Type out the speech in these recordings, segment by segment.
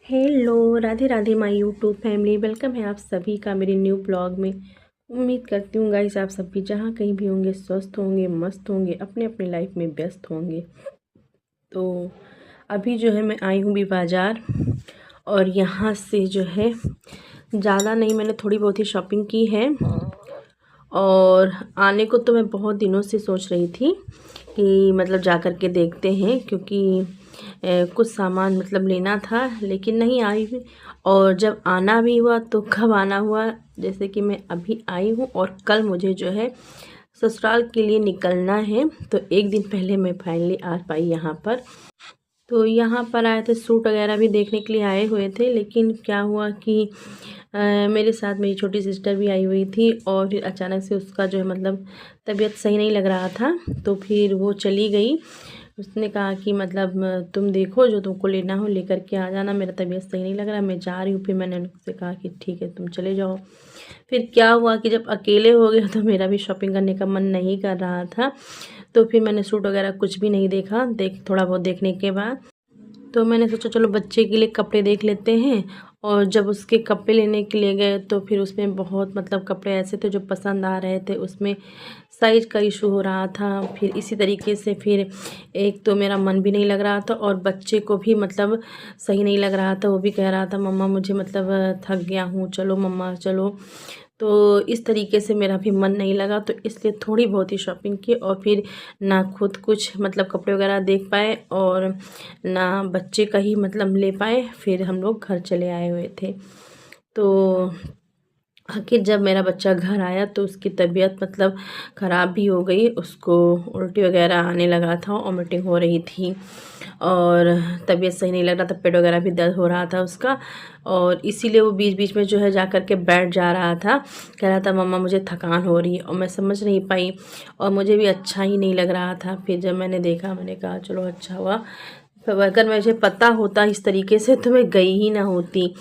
Hello, Radhe Radhe my YouTube family. Welcome है आप सभी का मेरे न्यू ब्लॉग में। उम्मीद करती हूँ गाइस आप सब भी जहाँ कहीं भी होंगे स्वस्थ होंगे, मस्त होंगे, अपने अपने लाइफ में व्यस्त होंगे। तो अभी जो है मैं आई हूँ भी बाज़ार, और यहाँ से जो है ज़्यादा नहीं, मैंने थोड़ी बहुत ही शॉपिंग की है। और आने को तो मैं बहुत दिनों से सोच रही थी कि मतलब जा कर के देखते हैं, क्योंकि कुछ सामान मतलब लेना था, लेकिन नहीं आई भी। और जब आना भी हुआ तो कब आना हुआ, जैसे कि मैं अभी आई हूँ और कल मुझे जो है ससुराल के लिए निकलना है। तो एक दिन पहले मैं फाइनली आ पाई यहाँ पर। तो यहाँ पर आए थे, सूट वगैरह भी देखने के लिए आए हुए थे, लेकिन क्या हुआ कि मेरे साथ मेरी छोटी सिस्टर भी आई हुई थी, और फिर अचानक से उसका जो है मतलब तबीयत सही नहीं लग रहा था, तो फिर वो चली गई। उसने कहा कि मतलब तुम देखो, जो तुमको लेना हो लेकर के आ जाना, मेरा तबीयत सही नहीं लग रहा, मैं जा रही हूँ। फिर मैंने उनसे कहा कि ठीक है तुम चले जाओ। फिर क्या हुआ कि जब अकेले हो गए तो मेरा भी शॉपिंग करने का मन नहीं कर रहा था। तो फिर मैंने सूट वगैरह कुछ भी नहीं देखा, थोड़ा बहुत देखने के बाद तो मैंने सोचा चलो बच्चे के लिए कपड़े देख लेते हैं। और जब उसके कपड़े लेने के लिए गए तो फिर उसमें बहुत मतलब कपड़े ऐसे थे जो पसंद आ रहे थे, उसमें साइज़ का इशू हो रहा था। फिर इसी तरीके से फिर एक तो मेरा मन भी नहीं लग रहा था, और बच्चे को भी मतलब सही नहीं लग रहा था। वो भी कह रहा था मम्मा मुझे मतलब थक गया हूँ, चलो मम्मा चलो। तो इस तरीके से मेरा भी मन नहीं लगा, तो इसलिए थोड़ी बहुत ही शॉपिंग की, और फिर ना खुद कुछ मतलब कपड़े वगैरह देख पाए और ना बच्चे का ही मतलब ले पाए। फिर हम लोग घर चले आए हुए थे। तो आखिर जब मेरा बच्चा घर आया तो उसकी तबीयत मतलब ख़राब भी हो गई, उसको उल्टी वगैरह आने लगा था, वॉमिटिंग हो रही थी, और तबीयत सही नहीं लग रहा था, पेट वगैरह भी दर्द हो रहा था उसका। और इसीलिए वो बीच बीच में जो है जा कर के बैठ जा रहा था, कह रहा था मम्मा मुझे थकान हो रही है, और मैं समझ नहीं पाई, और मुझे भी अच्छा ही नहीं लग रहा था। फिर जब मैंने देखा, मैंने कहा चलो अच्छा हुआ, तो अगर मुझे पता होता इस तरीके से तो मैं गई ही ना होती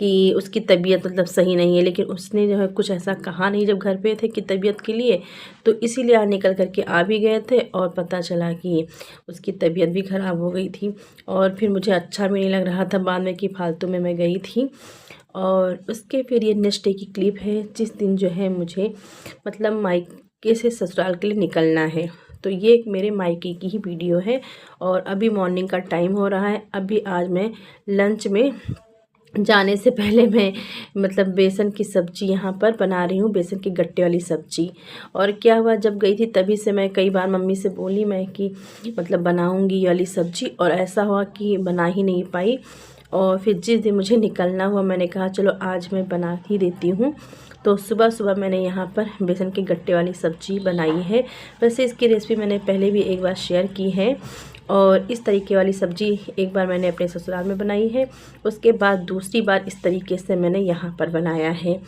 कि उसकी तबीयत मतलब सही नहीं है। लेकिन उसने जो है कुछ ऐसा कहा नहीं जब घर पे थे कि तबीयत के लिए, तो इसीलिए निकल करके आ भी गए थे, और पता चला कि उसकी तबीयत भी ख़राब हो गई थी। और फिर मुझे अच्छा भी नहीं लग रहा था बाद में कि फालतू में मैं गई थी। और उसके फिर ये नेक्स्ट डे की क्लिप है, जिस दिन जो है मुझे मतलब मायके से ससुराल के लिए निकलना है। तो ये एक मेरे मायके की ही वीडियो है, और अभी मॉर्निंग का टाइम हो रहा है। अभी आज मैं लंच में जाने से पहले मैं मतलब बेसन की सब्ज़ी यहाँ पर बना रही हूँ, बेसन की गट्टे वाली सब्ज़ी। और क्या हुआ, जब गई थी तभी से मैं कई बार मम्मी से बोली मैं कि मतलब बनाऊँगी ये वाली सब्ज़ी, और ऐसा हुआ कि बना ही नहीं पाई। और फिर जिस दिन मुझे निकलना हुआ, मैंने कहा चलो आज मैं बना ही देती हूँ। तो सुबह सुबह मैंने यहाँ पर बेसन के गट्टे वाली सब्ज़ी बनाई है। वैसे इसकी रेसिपी मैंने पहले भी एक बार शेयर की है, और इस तरीके वाली सब्ज़ी एक बार मैंने अपने ससुराल में बनाई है, उसके बाद दूसरी बार इस तरीके से मैंने यहाँ पर बनाया है।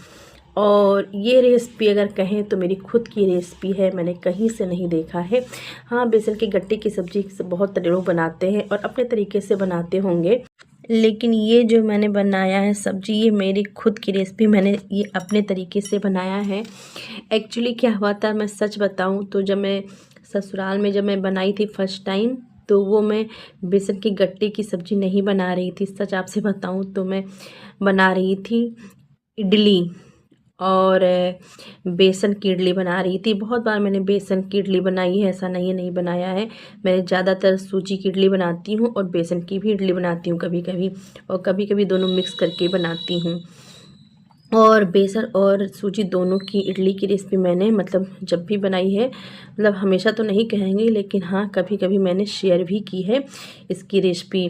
और ये रेसिपी अगर कहें तो मेरी खुद की रेसिपी है, मैंने कहीं से नहीं देखा है। हाँ, बेसन के गट्टे की सब्ज़ी बहुत लोग बनाते हैं और अपने तरीके से बनाते होंगे, लेकिन ये जो मैंने बनाया है सब्ज़ी, ये मेरी खुद की रेसिपी, मैंने ये अपने तरीके से बनाया है। एक्चुअली क्या हुआ था, मैं सच बताऊं तो जब मैं ससुराल में जब मैं बनाई थी फर्स्ट टाइम, तो वो मैं बेसन की गट्टे की सब्ज़ी नहीं बना रही थी। सच आपसे बताऊं तो मैं बना रही थी इडली, और बेसन की इडली बना रही थी। बहुत बार मैंने बेसन की इडली बनाई है, ऐसा नहीं बनाया है। मैं ज़्यादातर सूजी की इडली बनाती हूँ, और बेसन की भी इडली बनाती हूँ कभी कभी, और कभी कभी दोनों मिक्स करके बनाती हूँ। और बेसन और सूजी दोनों की इडली की रेसिपी मैंने मतलब जब भी बनाई है, मतलब हमेशा तो नहीं कहेंगे, लेकिन हाँ कभी कभी मैंने शेयर भी की है इसकी रेसिपी।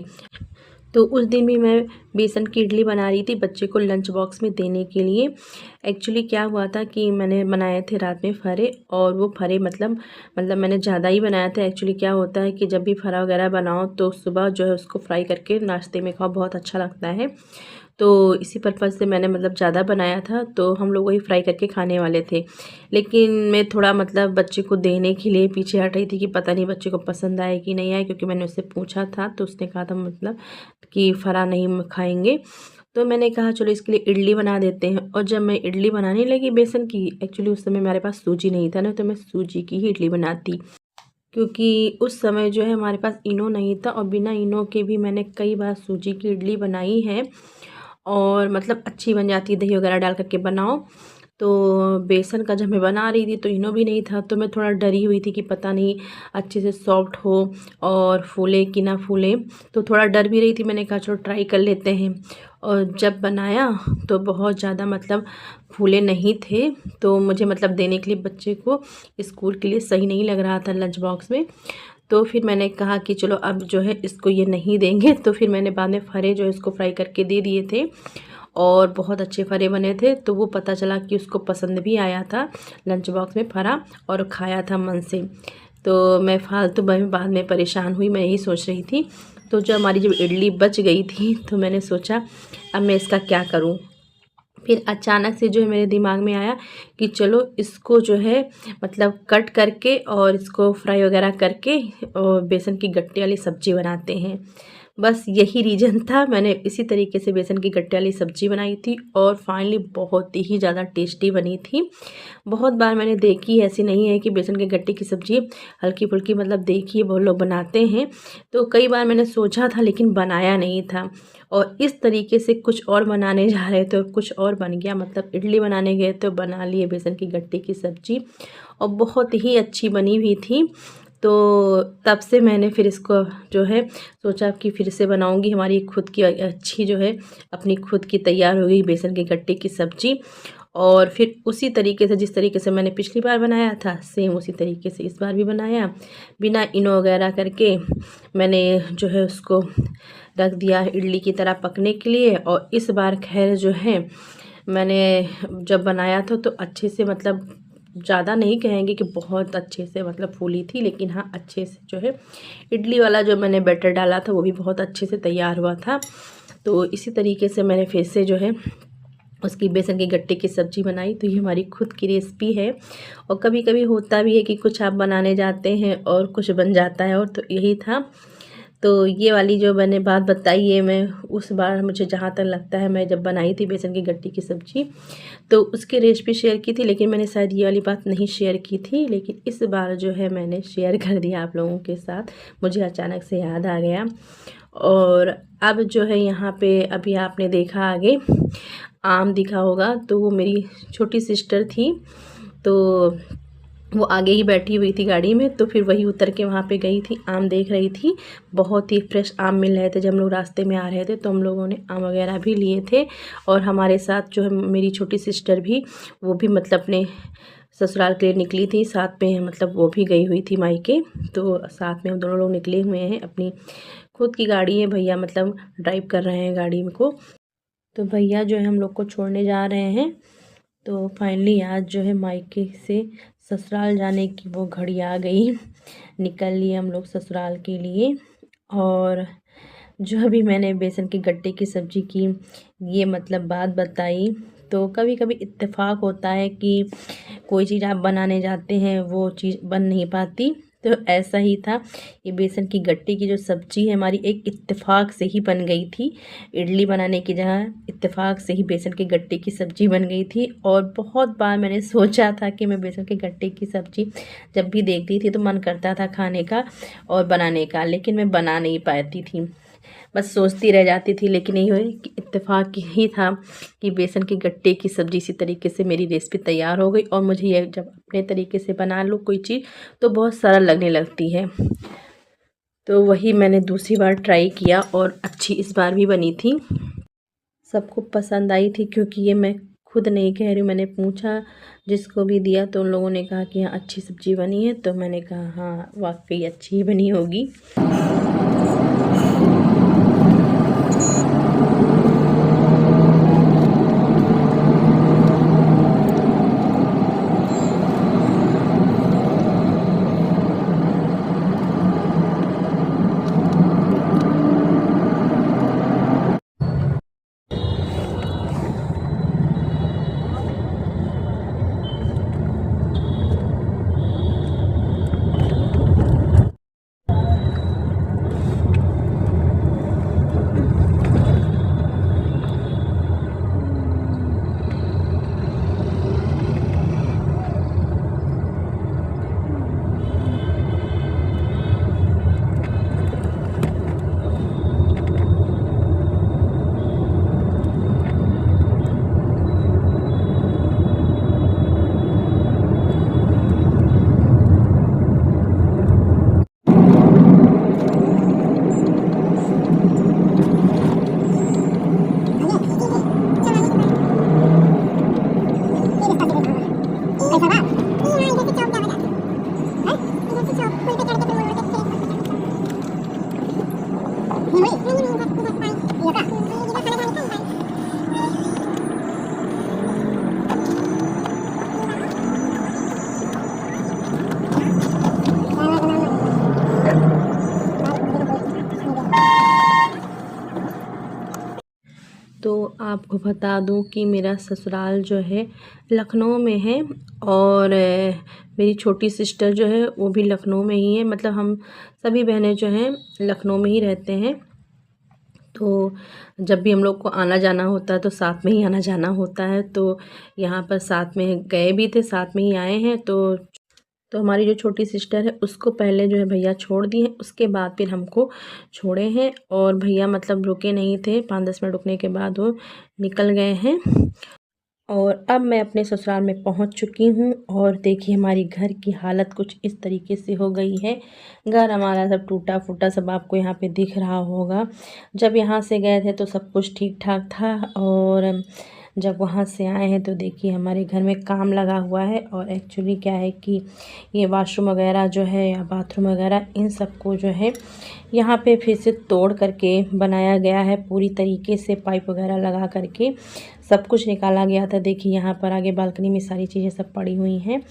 तो उस दिन भी मैं बेसन की इडली बना रही थी बच्चे को लंच बॉक्स में देने के लिए। एक्चुअली क्या हुआ था कि मैंने बनाए थे रात में फरे, और वो फरे मतलब मैंने ज़्यादा ही बनाया था। एक्चुअली क्या होता है कि जब भी फरा वगैरह बनाओ तो सुबह जो है उसको फ्राई करके नाश्ते में खाओ, बहुत अच्छा लगता है। तो इसी पर्पज़ से मैंने मतलब ज़्यादा बनाया था, तो हम लोग वही फ्राई करके खाने वाले थे। लेकिन मैं थोड़ा मतलब बच्चे को देने के लिए पीछे हट रही थी कि पता नहीं बच्चे को पसंद आए कि नहीं आए, क्योंकि मैंने उससे पूछा था तो उसने कहा था मतलब कि फरा नहीं खाएंगे। तो मैंने कहा चलो इसके लिए इडली बना देते हैं। और जब मैं इडली बनाने लगी बेसन की, एक्चुअली उस समय मेरे पास सूजी नहीं था ना, तो मैं सूजी की ही इडली बनाती। क्योंकि उस समय जो है हमारे पास इनो नहीं था, और बिना इनो के भी मैंने कई बार सूजी की इडली बनाई है और मतलब अच्छी बन जाती है। दही वगैरह डाल करके बनाओ। तो बेसन का जब मैं बना रही थी तो इनो भी नहीं था, तो मैं थोड़ा डरी हुई थी कि पता नहीं अच्छे से सॉफ्ट हो और फूले कि ना फूले। तो थोड़ा डर भी रही थी। मैंने कहा चलो ट्राई कर लेते हैं, और जब बनाया तो बहुत ज़्यादा मतलब फूले नहीं थे। तो मुझे मतलब देने के लिए बच्चे को स्कूल के लिए सही नहीं लग रहा था लंच बॉक्स में। तो फिर मैंने कहा कि चलो अब जो है इसको ये नहीं देंगे। तो फिर मैंने बाद में फरे जो है इसको फ्राई करके दे दिए थे, और बहुत अच्छे फरे बने थे। तो वो पता चला कि उसको पसंद भी आया था लंच बॉक्स में फरा, और खाया था मन से। तो मैं फालतू में बाद में परेशान हुई, मैं यही सोच रही थी। तो जब हमारी जब इडली बच गई थी तो मैंने सोचा अब मैं इसका क्या करूं। फिर अचानक से जो है मेरे दिमाग में आया कि चलो इसको जो है मतलब कट करके और इसको फ्राई वगैरह करके और बेसन की गट्टे वाली सब्ज़ी बनाते हैं। बस यही रीज़न था। मैंने इसी तरीके से बेसन की गट्टे वाली सब्ज़ी बनाई थी, और फाइनली बहुत ही ज़्यादा टेस्टी बनी थी। बहुत बार मैंने देखी, ऐसी नहीं है कि बेसन के गट्टे की सब्ज़ी हल्की फुल्की मतलब देखी है बहुत लोग बनाते हैं। तो कई बार मैंने सोचा था लेकिन बनाया नहीं था, और इस तरीके से कुछ और बनाने जा रहे थे और कुछ और बन गया। मतलब इडली बनाने गए तो बना लिए बेसन की गट्टे की सब्ज़ी, और बहुत ही अच्छी बनी हुई थी। तो तब से मैंने फिर इसको जो है सोचा कि फिर से बनाऊंगी। हमारी खुद की अच्छी जो है अपनी खुद की तैयार हो गई बेसन के गट्टे की सब्ज़ी। और फिर उसी तरीके से जिस तरीके से मैंने पिछली बार बनाया था सेम उसी तरीके से इस बार भी बनाया, बिना इनो वगैरह करके। मैंने जो है उसको रख दिया इडली की तरह पकने के लिए। और इस बार खैर जो है मैंने जब बनाया था तो अच्छे से मतलब ज़्यादा नहीं कहेंगे कि बहुत अच्छे से मतलब फूली थी, लेकिन हाँ अच्छे से जो है इडली वाला जो मैंने बैटर डाला था वो भी बहुत अच्छे से तैयार हुआ था। तो इसी तरीके से मैंने फिर से जो है उसकी बेसन के गट्टे की सब्ज़ी बनाई। तो ये हमारी खुद की रेसिपी है। और कभी कभी होता भी है कि कुछ आप बनाने जाते हैं और कुछ बन जाता है, और तो यही था। तो ये वाली जो मैंने बात बताई है, मैं उस बार मुझे जहाँ तक लगता है मैं जब बनाई थी बेसन की गट्टे की सब्ज़ी तो उसकी रेसिपी शेयर की थी, लेकिन मैंने शायद ये वाली बात नहीं शेयर की थी। लेकिन इस बार जो है मैंने शेयर कर दिया आप लोगों के साथ, मुझे अचानक से याद आ गया। और अब जो है यहाँ पे अभी आपने देखा आगे आम दिखा होगा, तो वो मेरी छोटी सिस्टर थी। तो वो आगे ही बैठी हुई थी गाड़ी में, तो फिर वही उतर के वहाँ पे गई थी, आम देख रही थी। बहुत ही फ्रेश आम मिल रहे थे। जब हम लोग रास्ते में आ रहे थे तो हम लोगों ने आम वगैरह भी लिए थे। और हमारे साथ जो है मेरी छोटी सिस्टर भी, वो भी मतलब अपने ससुराल के लिए निकली थी साथ में, मतलब वो भी गई हुई थी मायके। तो साथ में हम दोनों लोग निकले हुए हैं। अपनी खुद की गाड़ी है, भैया मतलब ड्राइव कर रहे हैं गाड़ी को। तो भैया जो है हम लोग को छोड़ने जा रहे हैं। तो फाइनली आज जो है मायके से ससुराल जाने की वो घड़ी आ गई। निकल लिए हम लोग ससुराल के लिए। और जो अभी मैंने बेसन के गट्टे की सब्ज़ी की ये मतलब बात बताई, तो कभी कभी इत्तेफाक होता है कि कोई चीज़ आप बनाने जाते हैं वो चीज़ बन नहीं पाती। तो ऐसा ही था। ये बेसन की गट्टे की जो सब्ज़ी है हमारी एक इत्तेफाक से ही बन गई थी। इडली बनाने की जगह इत्तेफाक से ही बेसन के गट्टे की सब्ज़ी बन गई थी। और बहुत बार मैंने सोचा था कि मैं बेसन के गट्टे की सब्ज़ी जब भी देखती थी तो मन करता था खाने का और बनाने का, लेकिन मैं बना नहीं पाती थी, बस सोचती रह जाती थी। लेकिन यही हुई कि इत्तेफाक ही था कि बेसन के गट्टे की सब्ज़ी इसी तरीके से मेरी रेसिपी तैयार हो गई। और मुझे ये जब अपने तरीके से बना लो कोई चीज़ तो बहुत सरल लगने लगती है। तो वही मैंने दूसरी बार ट्राई किया और अच्छी इस बार भी बनी थी। सबको पसंद आई थी, क्योंकि ये मैं खुद नहीं कह रही हूँ, मैंने पूछा जिसको भी दिया तो उन लोगों ने कहा कि हाँ अच्छी सब्ज़ी बनी है। तो मैंने कहा हाँ वाकई अच्छी ही बनी होगी। तो आपको बता दूं कि मेरा ससुराल जो है लखनऊ में है और मेरी छोटी सिस्टर जो है वो भी लखनऊ में ही है। मतलब हम सभी बहनें जो हैं लखनऊ में ही रहते हैं। तो जब भी हम लोग को आना जाना होता है तो साथ में ही आना जाना होता है। तो यहाँ पर साथ में गए भी थे, साथ में ही आए हैं। तो हमारी जो छोटी सिस्टर है उसको पहले जो है भैया छोड़ दिए हैं, उसके बाद फिर हमको छोड़े हैं। और भैया मतलब रुके नहीं थे, 5-10 मिनट रुकने के बाद वो निकल गए हैं। और अब मैं अपने ससुराल में पहुंच चुकी हूं और देखिए हमारी घर की हालत कुछ इस तरीके से हो गई है। घर हमारा सब टूटा फूटा सब आपको यहाँ पे दिख रहा होगा। जब यहाँ से गए थे तो सब कुछ ठीक ठाक था और जब वहाँ से आए हैं तो देखिए हमारे घर में काम लगा हुआ है। और एक्चुअली क्या है कि ये वॉशरूम वगैरह जो है या बाथरूम वगैरह इन सब को जो है यहाँ पे फिर से तोड़ करके बनाया गया है। पूरी तरीके से पाइप वगैरह लगा करके सब कुछ निकाला गया था। देखिए यहाँ पर आगे बालकनी में सारी चीज़ें सब पड़ी हुई हैं।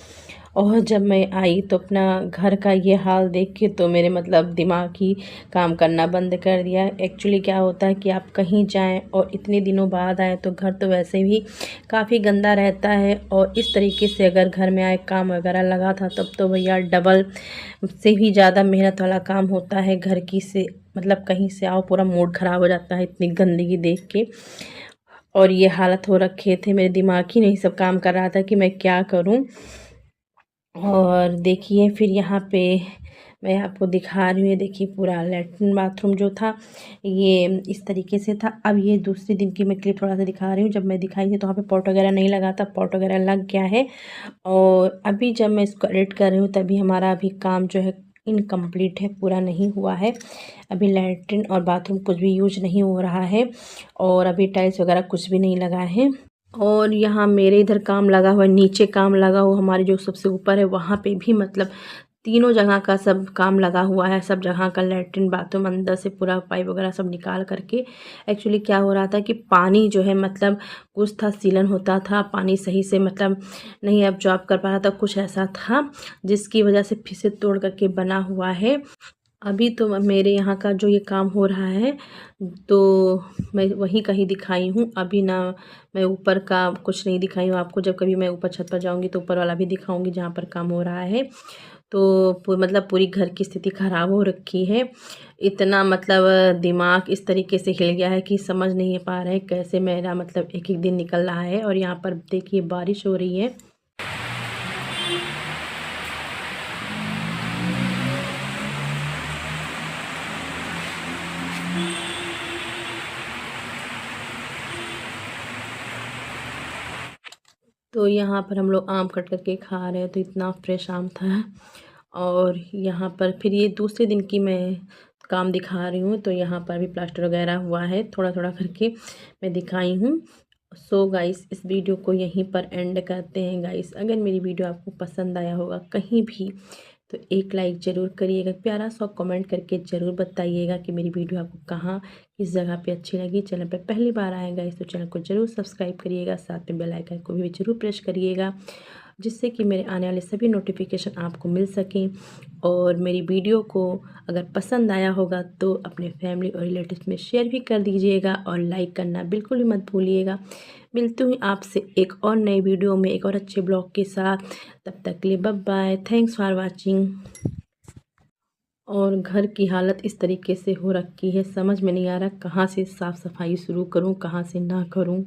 और जब मैं आई तो अपना घर का ये हाल देख के तो मेरे मतलब दिमाग ही काम करना बंद कर दिया। एक्चुअली क्या होता है कि आप कहीं जाएं और इतने दिनों बाद आए तो घर तो वैसे भी काफ़ी गंदा रहता है। और इस तरीके से अगर घर में आए काम वगैरह लगा था तब तो भैया डबल से भी ज़्यादा मेहनत वाला काम होता है। घर की से मतलब कहीं से आओ पूरा मूड ख़राब हो जाता है इतनी गंदगी देख के। और ये हालत हो रखे थे, मेरे दिमाग ही नहीं सब काम कर रहा था कि मैं क्या करूं। और देखिए फिर यहाँ पे मैं आपको दिखा रही हूँ, ये देखिए पूरा लैट्रिन बाथरूम जो था ये इस तरीके से था। अब ये दूसरे दिन की मैं क्लिप थोड़ा सा दिखा रही हूँ। जब मैं दिखाई थी तो वहाँ पे पॉट वगैरह नहीं लगा था, पॉट वगैरह लग गया है। और अभी जब मैं इसको एडिट कर रही हूँ तभी हमारा अभी काम जो है इनकम्प्लीट है, पूरा नहीं हुआ है। अभी लैट्रिन और बाथरूम कुछ भी यूज नहीं हो रहा है और अभी टाइल्स वगैरह कुछ भी नहीं लगा है। और यहाँ मेरे इधर काम लगा हुआ है, नीचे काम लगा हुआ हमारे जो सबसे ऊपर है वहाँ पे भी मतलब तीनों जगह का सब काम लगा हुआ है। सब जगह का लैट्रिन बाथरूम अंदर से पूरा पाइप वगैरह सब निकाल करके। एक्चुअली क्या हो रहा था कि पानी जो है मतलब कुछ था सीलन होता था, पानी सही से मतलब नहीं एब्जॉर्ब कर पा रहा था, कुछ ऐसा था जिसकी वजह से फिर से तोड़ करके बना हुआ है। अभी तो मेरे यहाँ का जो ये काम हो रहा है तो मैं वहीं कहीं दिखाई हूँ। अभी ना मैं ऊपर का कुछ नहीं दिखाई हूँ आपको। जब कभी मैं ऊपर छत पर जाऊँगी तो ऊपर वाला भी दिखाऊँगी जहाँ पर काम हो रहा है। तो मतलब पूरी घर की स्थिति ख़राब हो रखी है। इतना मतलब दिमाग इस तरीके से हिल गया है कि समझ नहीं पा रहे कैसे मेरा मतलब एक एक दिन निकल रहा है। और यहाँ पर देखिए बारिश हो रही है। तो यहाँ पर हम लोग आम कट करके खा रहे हैं तो इतना फ्रेश आम था। और यहाँ पर फिर ये दूसरे दिन की मैं काम दिखा रही हूँ। तो यहाँ पर भी प्लास्टर वगैरह हुआ है, थोड़ा थोड़ा करके मैं दिखाई हूँ। सो गाइस इस वीडियो को यहीं पर एंड करते हैं। गाइस अगर मेरी वीडियो आपको पसंद आया होगा कहीं भी तो एक लाइक ज़रूर करिएगा, प्यारा सा कमेंट करके ज़रूर बताइएगा कि मेरी वीडियो आपको कहाँ किस जगह पे अच्छी लगी। चैनल पे पहली बार आएगा इस तो चैनल को ज़रूर सब्सक्राइब करिएगा, साथ में बेल आइकन को भी ज़रूर प्रेस करिएगा जिससे कि मेरे आने वाले सभी नोटिफिकेशन आपको मिल सकें। और मेरी वीडियो को अगर पसंद आया होगा तो अपने फैमिली और रिलेटिव्स में शेयर भी कर दीजिएगा और लाइक करना बिल्कुल भी मत भूलिएगा। मिलती हूँ आपसे एक और नई वीडियो में एक और अच्छे ब्लॉग के साथ। तब तक के लिए bye bye, thanks for watching. और घर की हालत इस तरीके से हो रखी है, समझ में नहीं आ रहा कहाँ से साफ़ सफाई शुरू करूँ कहाँ से ना करूँ।